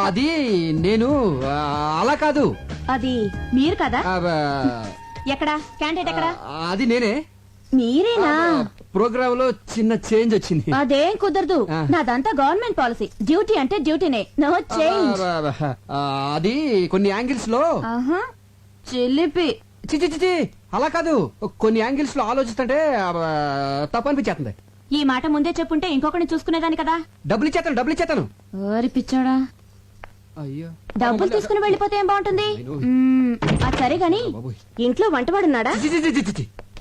అది నేను అలా కాదు. అది మీరు కదా? ఎక్కడ క్యాండిడేట్ ఎక్కడ? అది నేనే. మీరేనా? ప్రోగ్రామ్ లో చిన్న చేంజ్ వచ్చింది. అదేం కుదరదు, నాదంతా గవర్నమెంట్ పాలసీ. డ్యూటీ అంటే డ్యూటీనే, నో చేంజ్. అది కొన్ని యాంగిల్స్ లో చిలిపి. చిచి అలా కాదు, కొన్ని యాంగిల్స్ లో ఆలోచిస్తుంటే తప్పనిపించేస్తుంది. ఈ మాట ముందే చెప్పుంటే ఇంకొకరిని చూసుకునేదాని కదా. డబ్బులు ఇచ్చేతాను. ఓరి పిచ్చాడా, అయ్యో డబ్బులు తీసుకుని వెళ్ళిపోతే ఏం బాగుంటుంది? అది సరే గాని ఇంట్లో వంటవాడున్నాడా?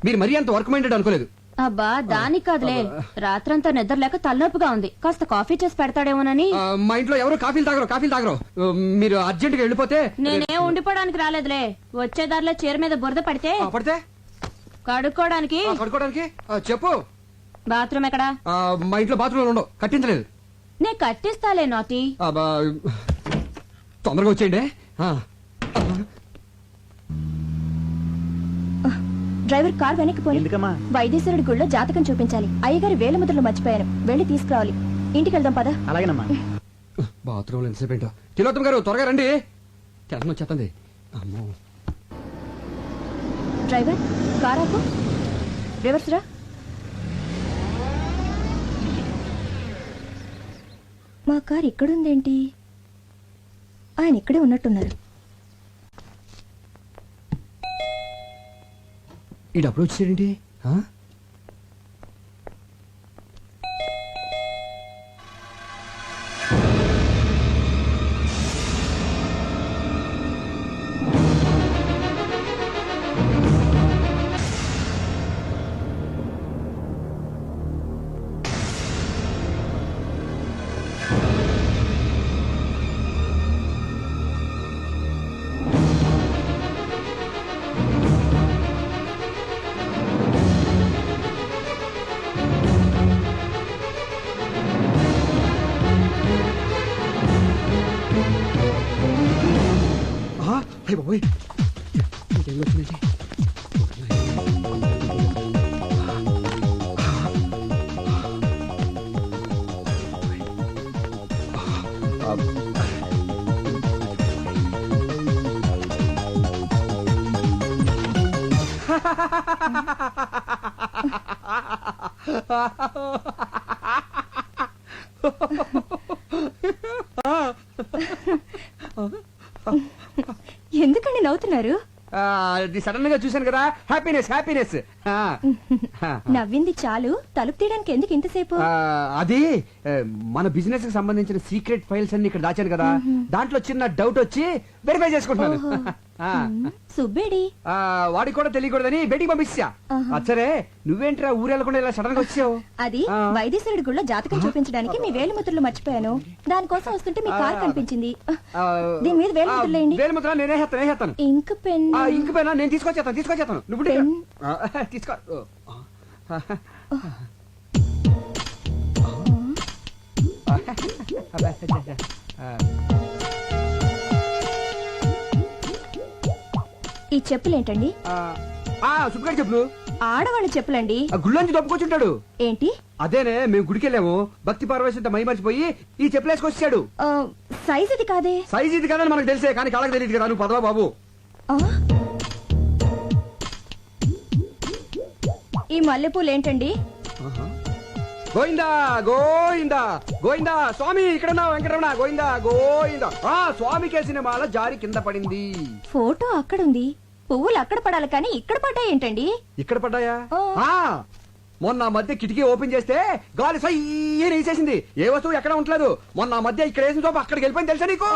మీరు మరీ అంత వర్క్ మైండెడ్ అనుకోలేదు. అబ్బా దానికి కాదులే, రాత్రంతా నిద్ర లేక తలనొప్పిగా ఉంది, కాస్త కాఫీ చేసి పెడతాడేమోనని. మా ఇంట్లో ఎవరు కాఫీలు తాగరు. మీరు అర్జెంట్ గా వెళ్ళిపోతే. నేనే ఉండిపోవడానికి రాలేదులే, వచ్చే దారిలో చీర మీద బురద పడితే కడుక్కోవడానికి. చెప్పు. బాత్రూమ్ ఎక్కడా? మా ఇంట్లో బాత్రూమ్ ఉండవు, కట్టించలేదు. నే కట్టిస్తాలే నాటి. తొందరగా వచ్చేయండి. డ్రైవర్ కార్ వెనక్కి పోయి వైద్యేశ్వరుడి గుళ్ళో జాతకం చూపించాలి. అయ్యగారి వేల ముద్రలు మర్చిపోయాను, వెళ్ళి తీసుకురావాలి. ఇంటికి వెళ్దాం పద. అలాగేనమ్మా. బాత్రూమ్ లో ఎంతసేపు ఏంటో. తిలోత్తమ్ గారు త్వరగా రండి, టెన్షన్ వచ్చేస్తుంది. అమ్మో. డ్రైవర్ కార్ ఆపు. రివర్స్ రా. మా కార్ ఇక్కడుందేంటి? ఆయన ఇక్కడే ఉన్నట్టున్నారు. ఈ డబ్బులు వచ్చేయండి. బాబోయ్, ఇంకేం వచ్చిందండి? ఎందుకండి నవ్వుతున్నారు? సడన్ గా చూశాను కదా, హ్యాపీనెస్. నవ్వింది చాలు, తలుపు తీయడానికి ఎందుకు ఇంతసేపు? అది మన బిజినెస్ కి సంబంధించిన సీక్రెట్ ఫైల్స్ అన్ని ఇక్కడ దాచాను కదా, దాంట్లో చిన్న డౌట్ వచ్చి వెరిఫై చేసుకుంటున్నాను. సుబ్బేడి వాడికి కూడా తెలియకూడదని బయటికి పంపించా. సరే నువ్వేంట్రా ఊరెళ్ళకుండా ఇలా సడన్ గా వచ్చావు? అది వైద్యేశ్వరుడి గుళ్ళో జాతకం చూపించడానికి మీ వేలిముద్రలు మర్చిపోయాను. దానికోసం వస్తుంటే మీ కార్ కనిపించింది. దీని మీద వేలిముద్రలేండి. వేలిముద్ర నేనే హేస్తాను. ఇంక్ పెన్ నేను తీసుకొచ్చేస్తాను. నువ్వు తీసుకో. ఈ చెప్పులేంటండి? సుబ్బగారి చెప్పులు. ఆడవాళ్ళ చెప్పులండి. గుళ్ళొంచి దొప్పుకొచ్చుంటాడు. ఏంటి? అదేనే, మేము గుడికెళ్ళాము, భక్తి పార్వశంతో మై మర్చిపోయి ఈ చెప్పులు వేసుకొచ్చాడు. సైజ్ ఇది కాదే. సైజ్ ఇది కాదని మనకు తెలిసే, కానీ కాళ్ళకి తెలియదు కదా. నువ్వు పదవా బాబు. ఈ మల్లెపూలు ఏంటండి? గోయిందా గోయిందా గోయిందా స్వామి, ఇక్కడ వెంకటరమణ గోయిందా. స్వామి కేసిన మాల జారి కింద పడింది. ఫోటో అక్కడుంది, పువ్వులు అక్కడ పడాలి కానీ ఇక్కడ పడ్డాయి ఏంటండి? ఇక్కడ పడ్డాయా? మొన్న మధ్య కిటికీ ఓపెన్ చేస్తే గాలి సయ్యని వేసేసింది. ఏ వస్తువు ఎక్కడ ఉండలేదు. మొన్న మధ్య ఇక్కడ వేసిన చోప అక్కడికి వెళ్ళిపోయింది, తెలుసా నీకు?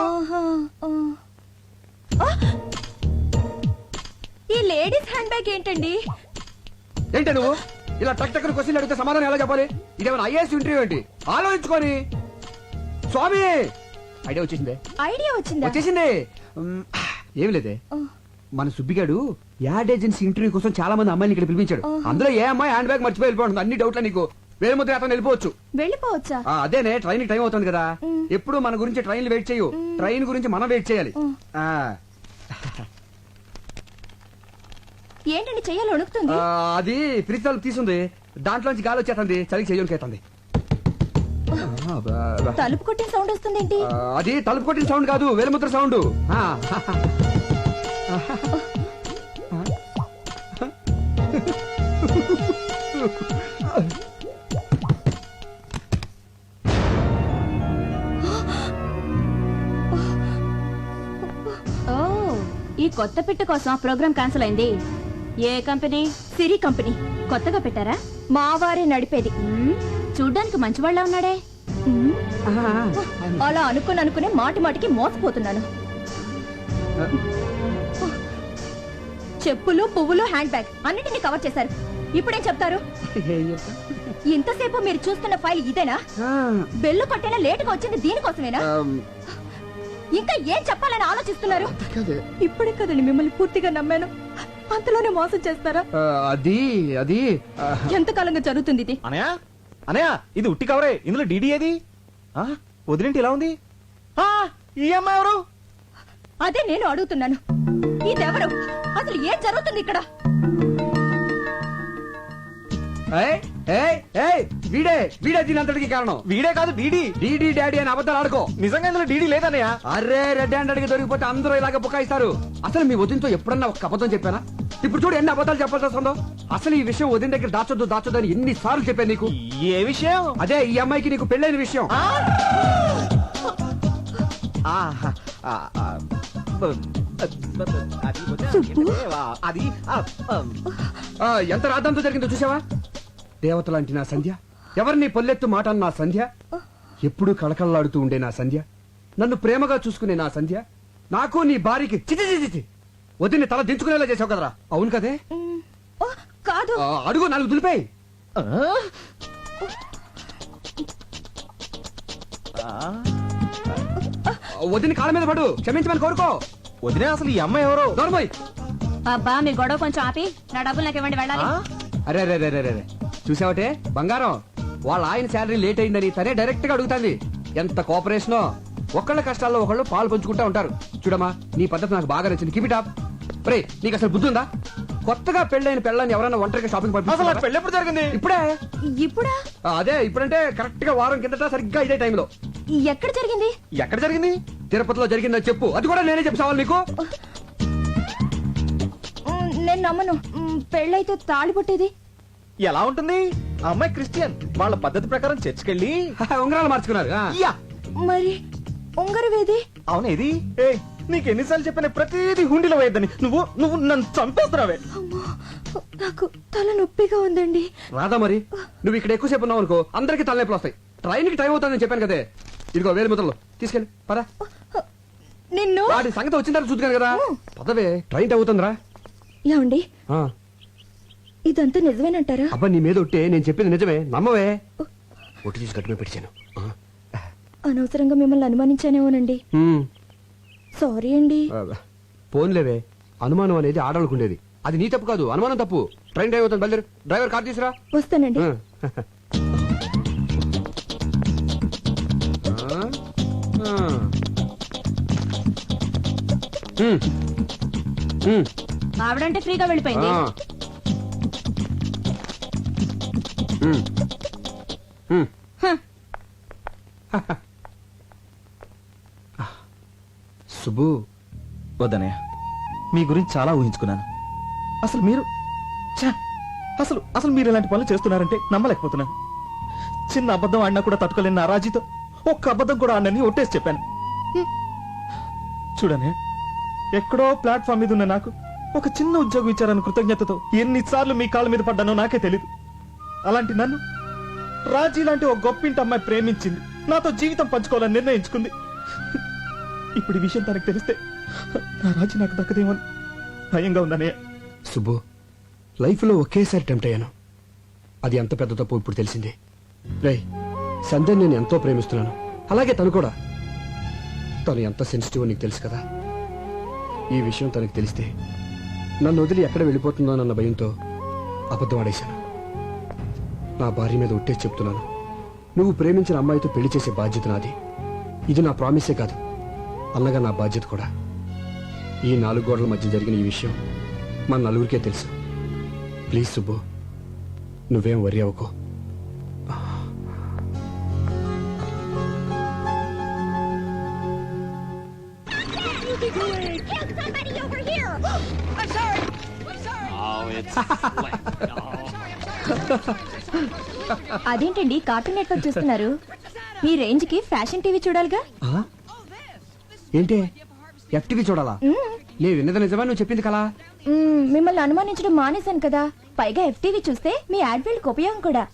ఈ లేడీస్ హ్యాండ్ బ్యాగ్ ఏంటండి? ఏంటి నువ్వు ఇలా టక్ టక్ క్వశ్చన్ అడిగితే సమాధానం ఎలా చెప్పాలి? ఇదేమైనా ఐఏఎస్ ఇంటర్వ్యూ ఏంటి? ఆలోచించుకొని. స్వామి ఐడియా వచ్చేసింది. ఏమి లేదే, మన సుబ్బిగాడు యాడ్ ఏజెన్సీ ఇంటర్వ్యూ కోసం చాలా మంది అమ్మాయిని ఇక్కడ పిలిపించాడు. అందులో ఏ అమ్మాయి హ్యాండ్ బ్యాగ్ మర్చిపోయి వెళ్ళిపోతుంది. అన్ని డౌట్లా నీకు? వేలుముద్ర అతను వెళ్ళిపోవచ్చా? అదేనే, ట్రైన్ టైం అవుతుంది కదా. ఎప్పుడు మన గురించి ట్రైన్ వెయిట్ చేయు, ట్రైన్ గురించి మనం వెయిట్ చేయాలి. ఏంటండి చెయ్యాలి వణుకుతుంది? అది ఫ్రిడ్జ్ తలుపు తీసుంది, దాంట్లోంచి గాలి వచ్చేస్తుంది, చలికి చెయ్యడానికి అవుతుంది. తలుపు కొట్టిన సౌండ్ వస్తుందేంటి? అది తలుపు కొట్టిన సౌండ్ కాదు, వేలుముద్ర సౌండ్. ఓ, ఈ కొత్త పిట్ట కోసం ప్రోగ్రామ్ క్యాన్సిల్ అయింది. ఏ కంపెనీ? సిరి కంపెనీ. కొత్తగా పెట్టారా? మా వారే నడిపేది. చూడ్డానికి మంచివాళ్ళ ఉన్నాడే. అలా అనుకునే మాటి మాటికి మోసపోతున్నాను. చెప్పులు, పువ్వులు, హ్యాండ్ బ్యాగ్ అన్నిటిని కవర్ చేశారు. ఇప్పుడేం చెప్తారు? ఇంతసేపు మీరు చూస్తున్న ఫైల్ ఇదేనా? బెల్లు కొట్టేలా లేటుగా వచ్చింది దీనికోసమేనా? ఇంకా ఏం చెప్పాలని ఆలోచిస్తున్నారు? ఇప్పుడే కదండి మిమ్మల్ని పూర్తిగా నమ్మాను, అంతలోనే మోసం చేస్తారా? అది అది ఎంతకాలంగా జరుగుతుంది ఇది? అనయా అనయా, ఇది ఉట్టి కవరే, ఇందులో డీడీ ఏది? వదిలింటి ఇలా ఉంది. ఈ అమ్మాయి ఎవరు? అదే నేను అడుగుతున్నాను. ఇదెవరు? అసలు ఏం జరుగుతుంది ఇక్కడ? వీడే వీడే దీనంతటికి కారణం. వీడే కాదు, డీడీ. డీడీ డాడీ అని అబద్ధాలు ఆడుకో. నిజంగా ఇందులో డీడీ లేదన్నయ్య. అరే రెడ్ హ్యాండ్ అడిగి దొరికిపోతే అందరూ ఇలాగ బుకాయిస్తారు. అసలు మీ వదినతో ఎప్పుడన్నా ఒక అబద్ధం చెప్పానా? ఇప్పుడు చూడు ఎన్ని అబద్ధాలు చెప్పాల్సి వస్తుందో. అసలు ఈ విషయం వదిన దగ్గర దాచొద్దు అని ఎన్ని సార్లు చెప్పాను నీకు. ఏ విషయం? అదే ఈ అమ్మాయికి నీకు పెళ్ళైన విషయం. అది ఎంత రాద్దంతో జరిగిందో చూసావా? దేవత లాంటి నా సంధ్య, ఎవరిని పొల్లెత్తు మాట అన్న నా సంధ్య, ఎప్పుడూ కళకళలాడుతూ ఉండే నా సంధ్య, నన్ను ప్రేమగా చూసుకునే నా సంధ్య, నాకు నీ భార్యకి చిచి వదిని తల దించుకునేలా చేసావు కదరా. అవును కదే? కాదు. అడుగు, నాలుగు దులిపాయి. వదిని కాళ్ళ మీద పడు, క్షమించమని కోరుకో. వదిలే, అసలు ఈ అమ్మాయి ఎవరు? దొరబాయ్. అబ్బా, మీ గొడవ కొంచెం ఆపి నా డబ్బులు నాకు ఇవ్వండి, వెళ్ళాలి. అరే రే రే రే చూసావటే బంగారం, వాళ్ళ ఆయన శాలరీ లేట్ అయిందని తనే డైరెక్ట్ గా అడుగుతాంది. ఎంత కోఆపరేషనో. ఒకళ్ళ కష్టాల్లో ఒకళ్ళు పాలు పంచుకుంటా ఉంటారు. చూడమ్మా, నీ పద్ధతి నాకు బాగా నచ్చింది. Keep it up. రే, నీకు అసలు బుద్ధి ఉందా? కొత్తగా పెళ్ళైన పెళ్ళని ఎవరైనా ఒంటరిగా షాపింగ్ అసలు పెళ్ళి ఎప్పుడు జరిగింది? ఇప్పుడా? అదే ఇప్పుడంటే కరెక్ట్ గా వారం కిందట సరిగ్గా ఇదే టైంలో. ఎక్కడ జరిగింది? ఎక్కడ జరిగింది? తిరుపతిలో జరిగిందని చెప్పు. అది కూడా నేనే చెప్పావాలి నీకు. నేను నమ్మను. పెళ్ళైతే తాళి పుట్టేది ఎలా ఉంటుంది? ఆ అమ్మాయి క్రిస్టియన్, వాళ్ళ పద్ధతి ప్రకారం చర్చికెళ్ళి ఉంగరాలు మార్చుకున్నారు. మరి ఉంగరవేది? అవునేది? నీకు ఎన్నిసార్లు చెప్పిన ప్రతిదీ హుండీలో వేయద్దని. నువ్వు నువ్వు నన్ను చంపేస్తున్నావే. నాకు తల నొప్పిగా ఉందండి. రాదా మరి, నువ్వు ఇక్కడ ఎక్కువసేపు ఉన్నావు అనుకో, అందరికి తలనొప్పులు వస్తాయి. ట్రైన్ కి టైం అవుతుందని చెప్పాను కదే. ఇదిగో వేలు ముద్రలు తీసుకెళ్ళి పదా. నిన్ను వాడి సంగతి వచ్చిన తర్వాత చూద్దాను కదా. పదవే, ట్రైన్ టైం అవుతుందిరా. ఏమండి, ఇదంతా నిజమేనంటారా? అబ్బా, నీ మీద ఒట్టే, నేను చెప్పింది నిజమే, నమ్మవే. ఒట్టి తీసి కట్టుమే పెట్టాను. అనవసరంగా మిమ్మల్ని అనుమానించానేమోనండి. సారీ అండి. పోన్లేవే, అనుమానం అనేది ఆడవాళ్ళకుండేది. అది నీ తప్పు కాదు, అనుమానం తప్పు. ట్రైన్ టైం అవుతుంది, బయలుదేరు. డ్రైవర్ కార్ తీసురా. వస్తానండి. ఆవిడంటే ఫ్రీగా వెళ్ళిపోయింది. సుబ్బు, వద్దనయ్య, మీ గురించి చాలా ఊహించుకున్నాను. అసలు మీరు అసలు అసలు మీరు ఇలాంటి పనులు చేస్తున్నారంటే నమ్మలేకపోతున్నాను. చిన్న అబద్ధం ఆడినా కూడా తట్టుకోలేని నారాజీతో ఒక్క అబద్ధం కూడా ఆడనని ఒట్టేసి చెప్పాను. చూడనే, ఎక్కడో ప్లాట్ఫామ్ మీద ఉన్న నాకు ఒక చిన్న ఉద్యోగం ఇచ్చారని కృతజ్ఞతతో ఎన్నిసార్లు మీ కాళ్ళ మీద పడ్డానో నాకే తెలీదు. అలాంటి నన్ను రాజీ లాంటి ఒక గొప్పింటి అమ్మాయి ప్రేమించింది, నాతో జీవితం పంచుకోవాలని నిర్ణయించుకుంది. ఇప్పుడు ఈ విషయం తనకు తెలిస్తే నా రాజీ నాకు దక్కదేమని భయంగా ఉందనే. సుబ్బు, లైఫ్ లో ఒకేసారి టెంప్ట్ అయ్యాను. అది ఎంత పెద్ద తప్పు ఇప్పుడు తెలిసింది. రే, సంధ్య నేను ఎంతో ప్రేమిస్తున్నాను, అలాగే తను కూడా. తను ఎంత సెన్సిటివ్ నీకు తెలుసు కదా. ఈ విషయం తనకు తెలిస్తే నన్ను వదిలి ఎక్కడ వెళ్ళిపోతుందో అన్న భయంతో అబద్ధం ఆడేశాను. నా భార్య మీద ఒట్టేసి చెప్తున్నాను, నువ్వు ప్రేమించిన అమ్మాయితో పెళ్లి చేసే బాధ్యత నాది. ఇది నా ప్రామిసే కాదు, అన్నగా నా బాధ్యత కూడా. ఈ 4 గోడల మధ్య జరిగిన ఈ విషయం మన నలుగురికే తెలుసు. ప్లీజ్ సుబ్బు, నువ్వేం వరి అవ్వకో. అదేంటండి కార్టూన్ నెట్వర్క్ చూస్తున్నారు? మీ రేంజ్ కి ఫ్యాషన్ టీవీ చూడాలిగా. ఆ? ఏంటి ఎఫ్టీవీ చూడాలా? నేను విన్నది నిజమా, నువ్వు చెప్పింది కలా? మిమ్మల్ని అనుమానించడం మానేశాను కదా, పైగా ఎఫ్టీవీ చూస్తే మీ యాడ్వెల్కి ఉపయోగం కూడా.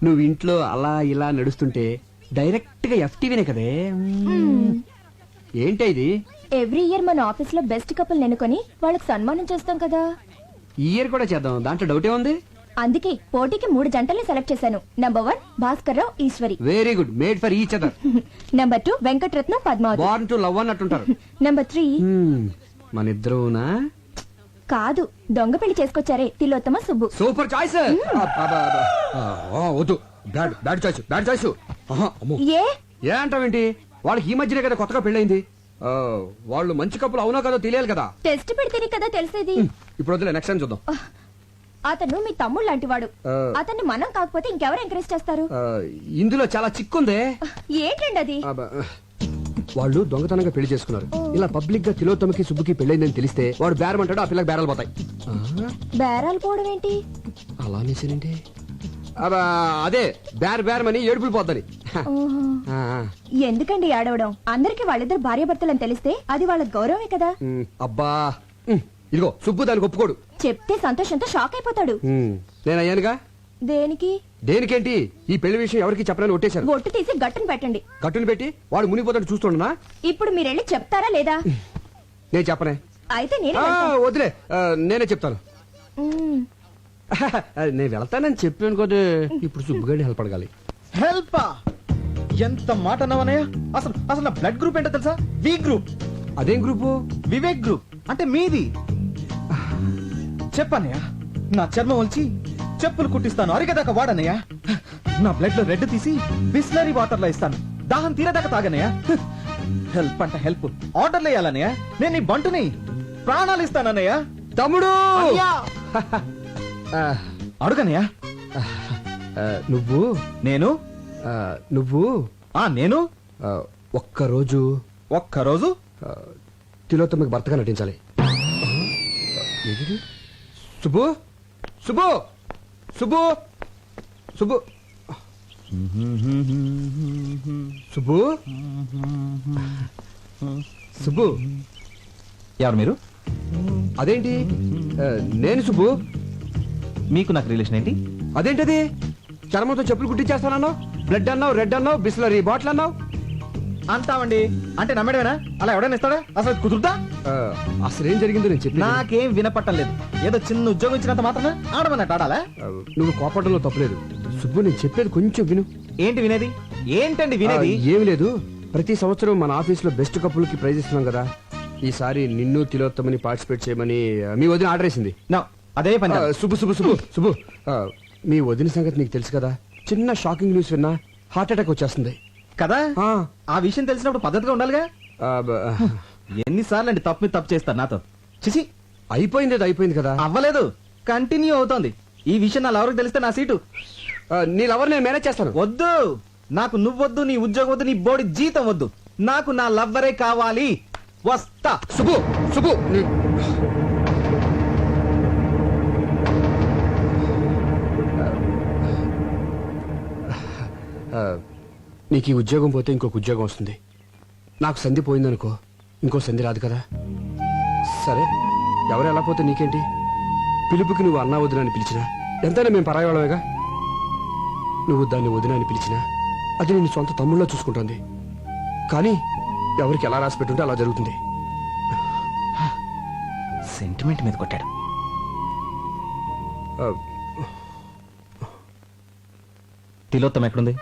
నువ్వు ఇంట్లో అలా ఇలా నడుస్తుంటే డైరెక్ట్ గా ఎఫ్టీవీనే కదే. ఏంటి ఇది? ఎవ్రీ ఇయర్ మన ఆఫీస్ లో బెస్ట్ కపుల్ ఎన్నుకొని వాళ్ళకి సన్మానం చేస్తాం కదా. ఈ ఇయర్ కూడా చేద్దాం, దాంట్లో డౌటే ఉంది. అందుకే పోటీకి 3 జంటల్ని సెలెక్ట్ చేశాను. Number 1 Bhaskar Rao Eshwari, very good, made for each other. Number 2 Venkataratnam Padmavathi, born to love అన్నట్టుంటారు. నంబర్ 3 మన ఇద్దరునా? కాదు, దొంగ పెళ్లి చేసుకొచ్చారే, తిలోత్తమ సుబ్బు. Super choice. వద్దు, bad bad choice, bad choice. ఏ ఏ అంటావేంటి? వాళ్ళకి ఈ మధ్యనే కదా కొత్తగా పెళ్ళైంది. వాళ్ళు మంచి కప్పులు అవునో కదో తెలియాలి కదా. టెస్ట్ పెడితేనే కదా తెలిసేది. ఇప్పుడు వద్దులే, నెక్స్ట్ టైం చూద్దాం. అతను మీ తమ్ముడు లాంటి వాడు. అతన్ని మనం కాకపోతే ఇంకెవరు ఎంకరేజ్ చేస్తారు? ఇందులో చాలా చిక్కుందే. ఏంటండి అది? వాళ్ళు దొంగతనంగా పెళ్లి చేసుకున్నారు. ఇలా పబ్లిక్ గా తిలోత్తమకి సుబ్బుకి పెళ్ళైందని తెలిస్తే వాడు బేరం అంటాడు, ఆ పిల్లకి బేరాలు పోతాయి. బేరాలు పోవడం ఏంటి? అలా అనేసానండి. అదే బేరమని ఏడుపులు పోద్దని. ఎందుకండి ఆడవడం? అందరికి వాళ్ళిద్దరు భార్యాభర్తలని తెలిస్తే అది వాళ్ళ గౌరవమే కదా. అబ్బా, ఇదిగో సుబ్బు దానికి ఒప్పుకోడు. చెప్తే సంతోషంతో షాక్ అయిపోతాడు. నేను అయ్యానుగా. దేనికి? దేనికేంటి? ఈ పెళ్లి విషయం ఎవరికి చెప్పనని ఒట్టేశాను. ఒట్టు తీసి గట్టును పెట్టండి. గట్టును పెట్టి వాడు మునిగిపోతాడు చూస్తుండనా? ఇప్పుడు మీరెళ్ళి చెప్తారా లేదా? నేను చెప్పనే. అయితే నేను వదిలే, నేనే చెప్తాను. నేను వెళ్తానని చెప్పాను కదా. ఇప్పుడు సుబ్బుగాడిని హెల్ప్ అడగాలి. హెల్ప్? ఎంత మాట అన్నావనయ్య? అసలు అసలు నా బ్లడ్ గ్రూప్ ఏంటో తెలుసా? V group. అదేం గ్రూపు? వివేక్ గ్రూప్. అంటే మీది. చెప్పన్నయ్య, నా చర్మం ఒలిచి చెప్పులు కుట్టిస్తాను, అరిగేదాకా వాడనయ్య. నా బ్లడ్ లో రెడ్ తీసి బిస్లరీ వాటర్ లో ఇస్తాను, దాహం తీరేదాకా తాగనయ్య. హెల్ప్ అంట హెల్ప్, ఆర్డర్లు వేయాలన్నయ్య. నేను నీ బంటుని, ప్రాణాలు ఇస్తానన్నయ్య. తమ్ముడు అడుగనయ్య. నువ్వు నేను నువ్వు నేను ఒక్కరోజు తిలోత్తమకి భర్తగా నటించాలి. సుబ్బు సుబ్బు సుబ్బు సుబ్బు సుబ్బు సుబ్బు. ఎవరు మీరు? అదేంటి, నేను సుబ్బు. మీకు నాకు రిలేషన్ ఏంటి? అదేంటది? చర్మంతో చెప్పులు కుట్టించేస్తానన్నావు, బ్లడ్ అన్నావు, రెడ్ అన్నావు, బిస్లరీ బాటిల్ అన్నావు. అంటావండి అంటే నమ్మడమేనా? అలా ఎవడైనా ఇస్తాడా? అసలు కుదురుతా? అసలు ఏం జరిగిందో నేను చెప్పి. నాకేం వినపట్టం లేదు. ఏదో చిన్న ఉద్యోగం ఇచ్చినంత మాత్రం ఆడమన్నట్టు ఆడాలా? నువ్వు కోపడంలో తప్పలేదు సుబ్బు, నేను చెప్పేది కొంచెం విను. ఏంటి వినేది? ఏంటండి వినేది? ఏమి లేదు, ప్రతి సంవత్సరం మన ఆఫీస్ లో బెస్ట్ కపుల్ కి ప్రైజ్ ఇస్తున్నాం కదా. ఈసారి నిన్ను తిలోత్తమని పార్టిసిపేట్ చేయమని మీ వదిన ఆర్డర్ వేసింది. అదే పని. సుబ్బు సుబ్బు సుబ్బు సుబ్బు, మీ వదిన సంగతి నీకు తెలుసు కదా. చిన్న షాకింగ్ న్యూస్ విన్నా హార్ట్ అటాక్ వచ్చేస్తుంది కదా. ఆ విషయం తెలిసినప్పుడు పద్ధతిగా ఉండాలిగా. ఎన్నిసార్లు అండి తప్పు మీద తప్పు చేస్తారు నాతో? చిచి, అయిపోయింది, అది అయిపోయింది కదా. అవ్వలేదు, కంటిన్యూ అవుతోంది. ఈ విషయం నా లవర్కి తెలిస్తే నా సీటు. నీ లవర్ నేను మేనేజ్ చేస్తాను. వద్దు, నాకు నువ్వొద్దు, నీ ఉద్యోగం వద్దు, నీ బోడి జీతం వద్దు. నాకు నా లవ్వరే కావాలి. వస్తా. సుబ్బు సుబ్బు, నీకు ఈ ఉద్యోగం పోతే ఇంకొక ఉద్యోగం వస్తుంది. నాకు సంధి పోయిందనుకో, ఇంకో సంధి రాదు కదా. సరే, ఎవరు ఎలా పోతే నీకేంటి? పిలుపుకి నువ్వు అన్నా వదిన అని పిలిచినా ఎంతైనా మేము పరాయవాళ్ళమేగా. నువ్వు దాన్ని వదిన అని పిలిచినా అది నేను సొంత తమ్ముళ్ళలో చూసుకుంటుంది. కానీ ఎవరికి ఎలా రాసి పెట్టుంటే అలా జరుగుతుంది. సెంటిమెంట్ మీద కొట్టాడు. తిలోత్తం ఎక్కడుంది?